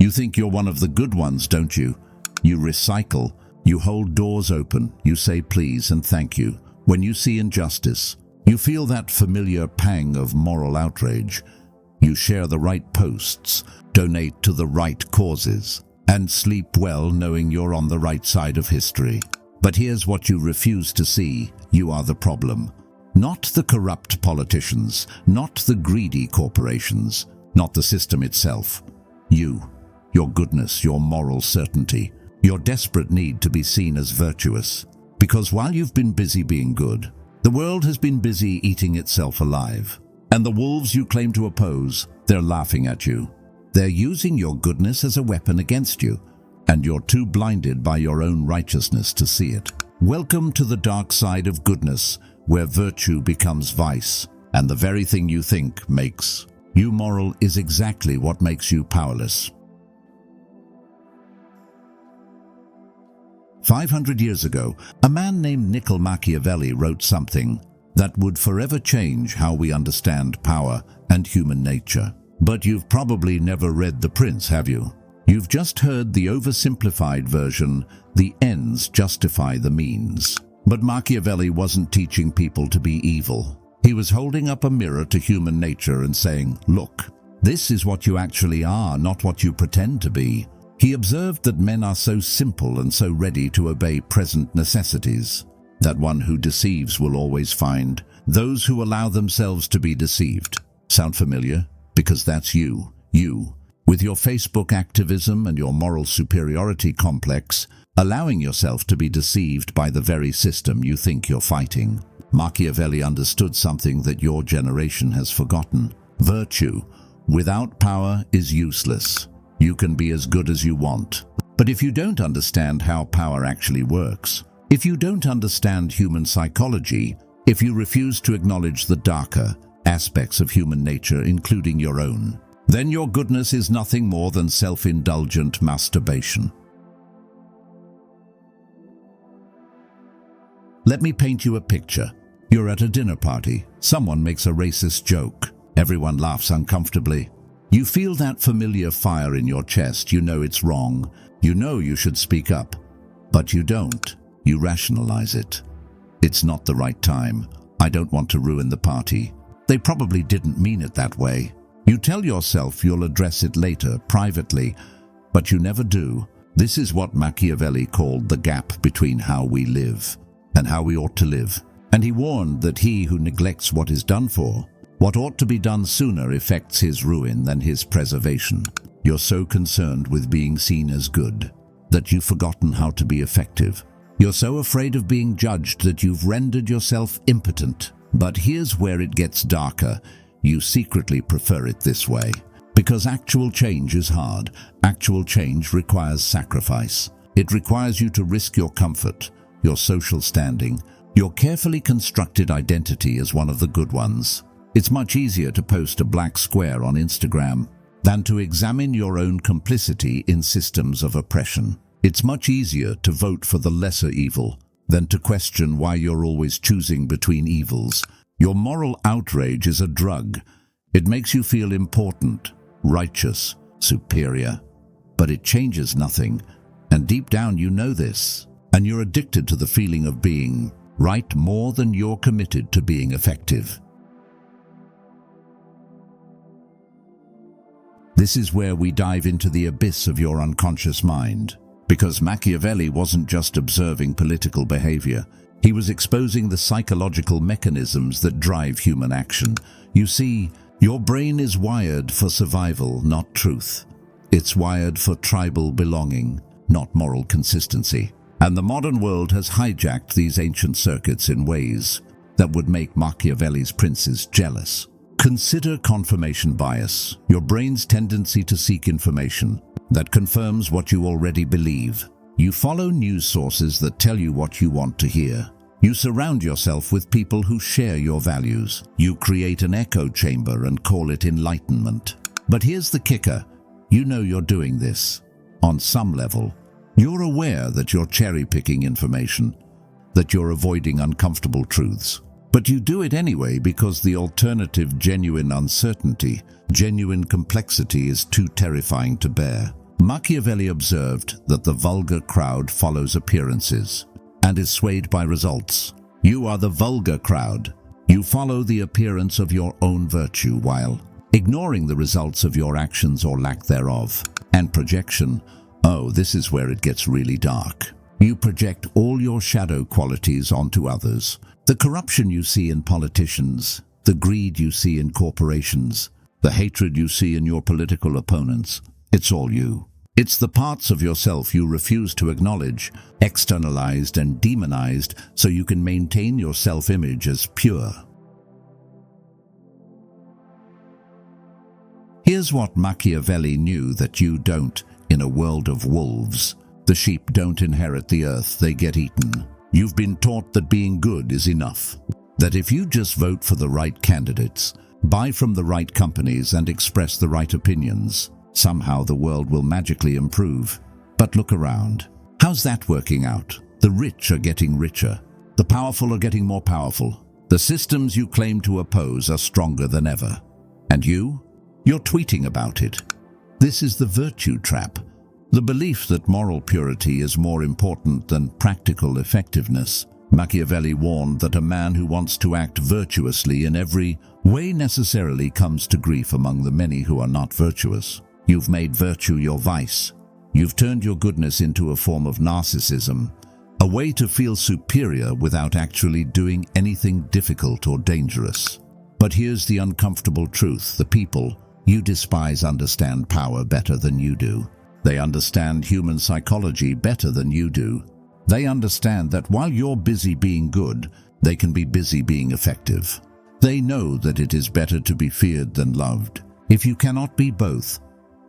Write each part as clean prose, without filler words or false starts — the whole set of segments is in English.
You think you're one of the good ones, don't you? You recycle, you hold doors open, you say please and thank you. When you see injustice, you feel that familiar pang of moral outrage. You share the right posts, donate to the right causes, and sleep well knowing you're on the right side of history. But here's what you refuse to see. You are the problem. Not the corrupt politicians, not the greedy corporations, not the system itself. You, your goodness, your moral certainty, your desperate need to be seen as virtuous. Because while you've been busy being good, the world has been busy eating itself alive. And the wolves you claim to oppose, they're laughing at you. They're using your goodness as a weapon against you, and you're too blinded by your own righteousness to see it. Welcome to the dark side of goodness, where virtue becomes vice, and the very thing you think makes you moral is exactly what makes you powerless. 500 years ago, a man named Machiavelli wrote something that would forever change how we understand power and human nature. But you've probably never read The Prince, have you? You've just heard the oversimplified version, the ends justify the means. But Machiavelli wasn't teaching people to be evil. He was holding up a mirror to human nature and saying, look, this is what you actually are, not what you pretend to be. He observed that men are so simple and so ready to obey present necessities, that one who deceives will always find those who allow themselves to be deceived. Sound familiar? Because that's you, with your Facebook activism and your moral superiority complex, allowing yourself to be deceived by the very system you think you're fighting. Machiavelli understood something that your generation has forgotten. Virtue, without power, is useless. You can be as good as you want. But if you don't understand how power actually works, if you don't understand human psychology, if you refuse to acknowledge the darker aspects of human nature, including your own, then your goodness is nothing more than self-indulgent masturbation. Let me paint you a picture. You're at a dinner party. Someone makes a racist joke. Everyone laughs uncomfortably. You feel that familiar fire in your chest. You know it's wrong. You know you should speak up. But you don't. You rationalize it. It's not the right time. I don't want to ruin the party. They probably didn't mean it that way. You tell yourself you'll address it later, privately, but you never do. This is what Machiavelli called the gap between how we live and how we ought to live. And he warned that he who neglects what is done for, what ought to be done sooner, effects his ruin than his preservation. You're so concerned with being seen as good that you've forgotten how to be effective. You're so afraid of being judged that you've rendered yourself impotent. But here's where it gets darker. You secretly prefer it this way. Because actual change is hard. Actual change requires sacrifice. It requires you to risk your comfort, your social standing, your carefully constructed identity as one of the good ones. It's much easier to post a black square on Instagram than to examine your own complicity in systems of oppression. It's much easier to vote for the lesser evil than to question why you're always choosing between evils. Your moral outrage is a drug. It makes you feel important, righteous, superior. But it changes nothing, and deep down you know this, and you're addicted to the feeling of being right more than you're committed to being effective. This is where we dive into the abyss of your unconscious mind. Because Machiavelli wasn't just observing political behavior. He was exposing the psychological mechanisms that drive human action. You see, your brain is wired for survival, not truth. It's wired for tribal belonging, not moral consistency. And the modern world has hijacked these ancient circuits in ways that would make Machiavelli's princes jealous. Consider confirmation bias, your brain's tendency to seek information that confirms what you already believe. You follow news sources that tell you what you want to hear. You surround yourself with people who share your values. You create an echo chamber and call it enlightenment. But here's the kicker. You know you're doing this. On some level, you're aware that you're cherry-picking information, that you're avoiding uncomfortable truths. But you do it anyway because the alternative, genuine uncertainty, genuine complexity is too terrifying to bear. Machiavelli observed that the vulgar crowd follows appearances and is swayed by results. You are the vulgar crowd. You follow the appearance of your own virtue while ignoring the results of your actions or lack thereof. And projection. Oh, this is where it gets really dark. You project all your shadow qualities onto others. The corruption you see in politicians, the greed you see in corporations, the hatred you see in your political opponents, it's all you. It's the parts of yourself you refuse to acknowledge, externalized and demonized so you can maintain your self-image as pure. Here's what Machiavelli knew that you don't in a world of wolves. The sheep don't inherit the earth, they get eaten. You've been taught that being good is enough. That if you just vote for the right candidates, buy from the right companies and express the right opinions, somehow the world will magically improve. But look around. How's that working out? The rich are getting richer. The powerful are getting more powerful. The systems you claim to oppose are stronger than ever. And you're tweeting about it. This is the virtue trap. The belief that moral purity is more important than practical effectiveness. Machiavelli warned that a man who wants to act virtuously in every way necessarily comes to grief among the many who are not virtuous. You've made virtue your vice. You've turned your goodness into a form of narcissism, a way to feel superior without actually doing anything difficult or dangerous. But here's the uncomfortable truth. The people you despise understand power better than you do. They understand human psychology better than you do. They understand that while you're busy being good, they can be busy being effective. They know that it is better to be feared than loved. If you cannot be both,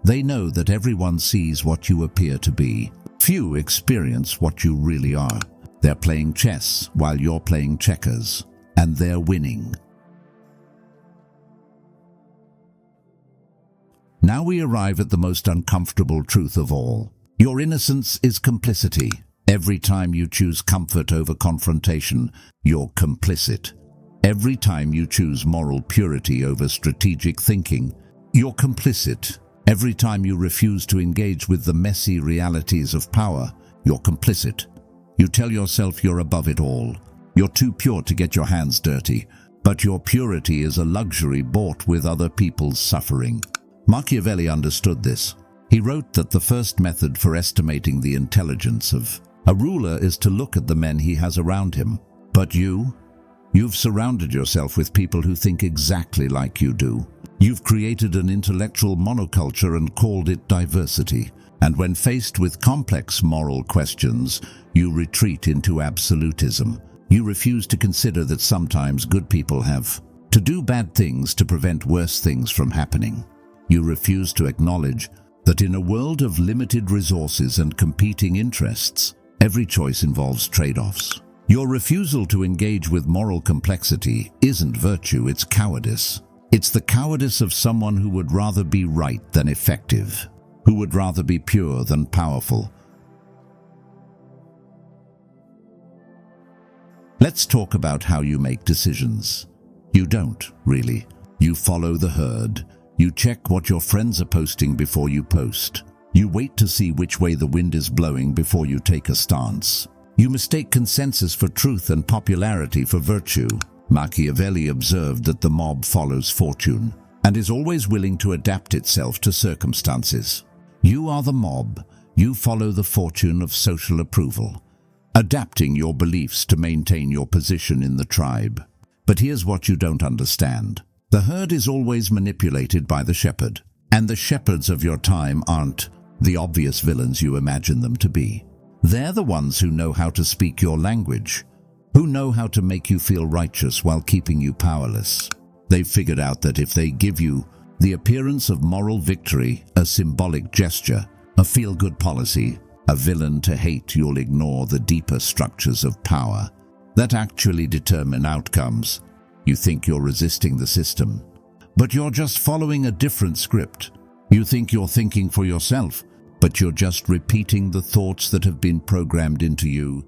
they know that everyone sees what you appear to be. Few experience what you really are. They're playing chess while you're playing checkers, and they're winning. Now we arrive at the most uncomfortable truth of all. Your innocence is complicity. Every time you choose comfort over confrontation, you're complicit. Every time you choose moral purity over strategic thinking, you're complicit. Every time you refuse to engage with the messy realities of power, you're complicit. You tell yourself you're above it all. You're too pure to get your hands dirty, but your purity is a luxury bought with other people's suffering. Machiavelli understood this. He wrote that the first method for estimating the intelligence of a ruler is to look at the men he has around him. But you've surrounded yourself with people who think exactly like you do. You've created an intellectual monoculture and called it diversity. And when faced with complex moral questions, you retreat into absolutism. You refuse to consider that sometimes good people have to do bad things to prevent worse things from happening. You refuse to acknowledge that in a world of limited resources and competing interests, every choice involves trade-offs. Your refusal to engage with moral complexity isn't virtue, it's cowardice. It's the cowardice of someone who would rather be right than effective, who would rather be pure than powerful. Let's talk about how you make decisions. You don't, really. You follow the herd. You check what your friends are posting before you post. You wait to see which way the wind is blowing before you take a stance. You mistake consensus for truth and popularity for virtue. Machiavelli observed that the mob follows fortune and is always willing to adapt itself to circumstances. You are the mob. You follow the fortune of social approval, adapting your beliefs to maintain your position in the tribe. But here's what you don't understand. The herd is always manipulated by the shepherd, and the shepherds of your time aren't the obvious villains you imagine them to be. They're the ones who know how to speak your language, who know how to make you feel righteous while keeping you powerless. They've figured out that if they give you the appearance of moral victory, a symbolic gesture, a feel-good policy, a villain to hate, you'll ignore the deeper structures of power that actually determine outcomes. You think you're resisting the system, but you're just following a different script. You think you're thinking for yourself, but you're just repeating the thoughts that have been programmed into you.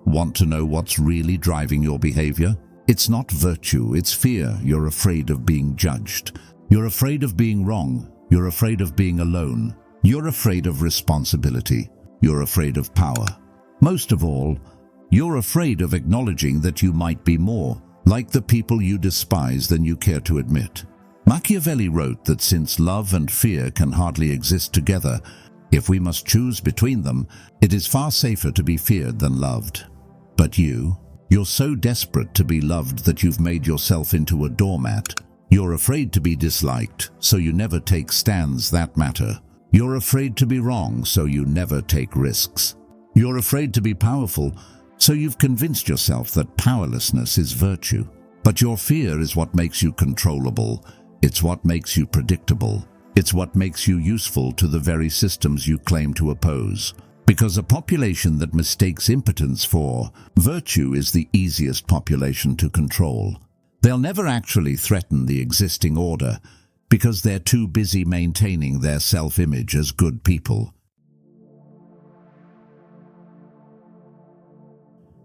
Want to know what's really driving your behavior? It's not virtue, it's fear. You're afraid of being judged. You're afraid of being wrong. You're afraid of being alone. You're afraid of responsibility. You're afraid of power. Most of all, you're afraid of acknowledging that you might be more like the people you despise than you care to admit. Machiavelli wrote that since love and fear can hardly exist together, if we must choose between them, it is far safer to be feared than loved. But you're so desperate to be loved that you've made yourself into a doormat. You're afraid to be disliked, so you never take stands that matter. You're afraid to be wrong, so you never take risks. You're afraid to be powerful, so you've convinced yourself that powerlessness is virtue. But your fear is what makes you controllable. It's what makes you predictable. It's what makes you useful to the very systems you claim to oppose. Because a population that mistakes impotence for virtue is the easiest population to control. They'll never actually threaten the existing order because they're too busy maintaining their self-image as good people.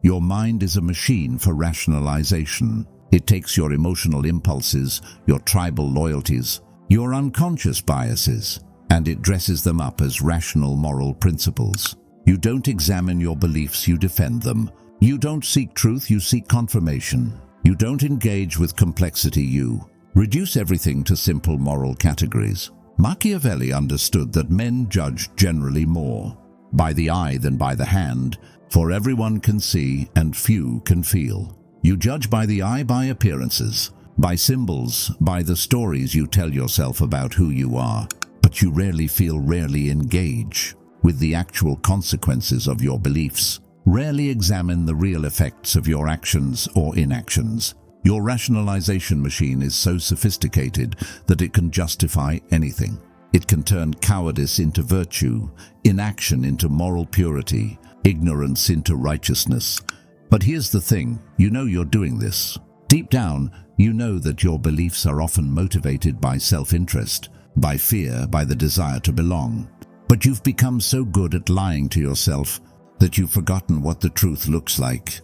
Your mind is a machine for rationalization. It takes your emotional impulses, your tribal loyalties, your unconscious biases, and it dresses them up as rational moral principles. You don't examine your beliefs, you defend them. You don't seek truth, you seek confirmation. You don't engage with complexity, you reduce everything to simple moral categories. Machiavelli understood that men judge generally more by the eye than by the hand, for everyone can see and few can feel. You judge by the eye, by appearances, by symbols, by the stories you tell yourself about who you are, but you rarely engage with the actual consequences of your beliefs. Rarely examine the real effects of your actions or inactions. Your rationalization machine is so sophisticated that it can justify anything. It can turn cowardice into virtue, inaction into moral purity, ignorance into righteousness. But here's the thing, you know you're doing this. Deep down, you know that your beliefs are often motivated by self-interest, by fear, by the desire to belong. But you've become so good at lying to yourself that you've forgotten what the truth looks like.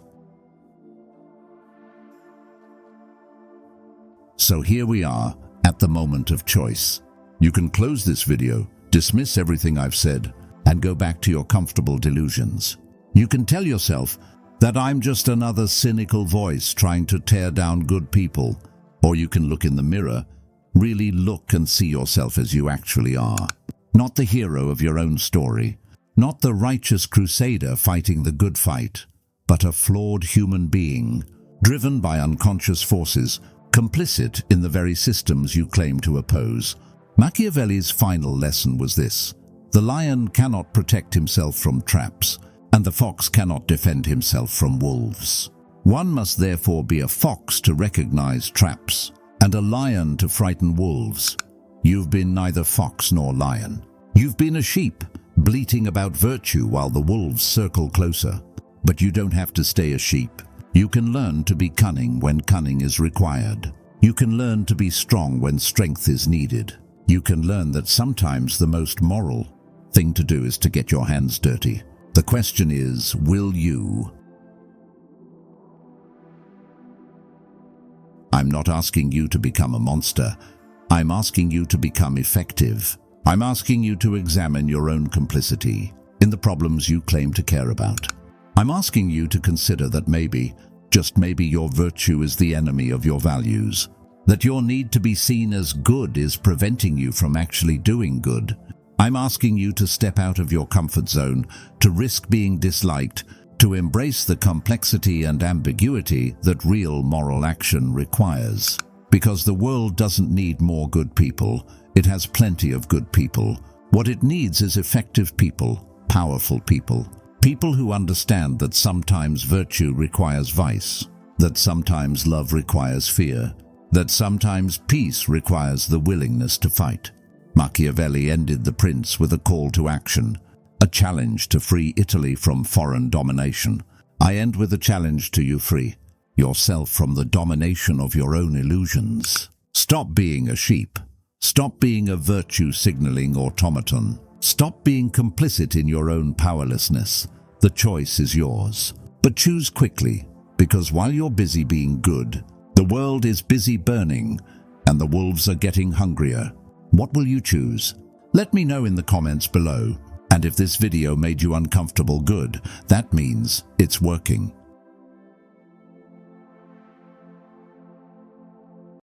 So here we are, at the moment of choice. You can close this video, dismiss everything I've said, and go back to your comfortable delusions. You can tell yourself that I'm just another cynical voice trying to tear down good people. Or you can look in the mirror, really look and see yourself as you actually are. Not the hero of your own story, not the righteous crusader fighting the good fight, but a flawed human being, driven by unconscious forces, complicit in the very systems you claim to oppose. Machiavelli's final lesson was this: the lion cannot protect himself from traps, and the fox cannot defend himself from wolves. One must therefore be a fox to recognize traps, and a lion to frighten wolves. You've been neither fox nor lion. You've been a sheep, bleating about virtue while the wolves circle closer. But you don't have to stay a sheep. You can learn to be cunning when cunning is required. You can learn to be strong when strength is needed. You can learn that sometimes the most moral thing to do is to get your hands dirty. The question is, will you? I'm not asking you to become a monster. I'm asking you to become effective. I'm asking you to examine your own complicity in the problems you claim to care about. I'm asking you to consider that maybe, just maybe, your virtue is the enemy of your values. That your need to be seen as good is preventing you from actually doing good. I'm asking you to step out of your comfort zone, to risk being disliked, to embrace the complexity and ambiguity that real moral action requires. Because the world doesn't need more good people. It has plenty of good people. What it needs is effective people, powerful people. People who understand that sometimes virtue requires vice, that sometimes love requires fear, that sometimes peace requires the willingness to fight. Machiavelli ended The Prince with a call to action, a challenge to free Italy from foreign domination. I end with a challenge to you: free yourself from the domination of your own illusions. Stop being a sheep. Stop being a virtue-signaling automaton. Stop being complicit in your own powerlessness. The choice is yours. But choose quickly, Because while you're busy being good, the world is busy burning, and the wolves are getting hungrier. What will you choose? Let me know in the comments below. And if this video made you uncomfortable, good. That means it's working.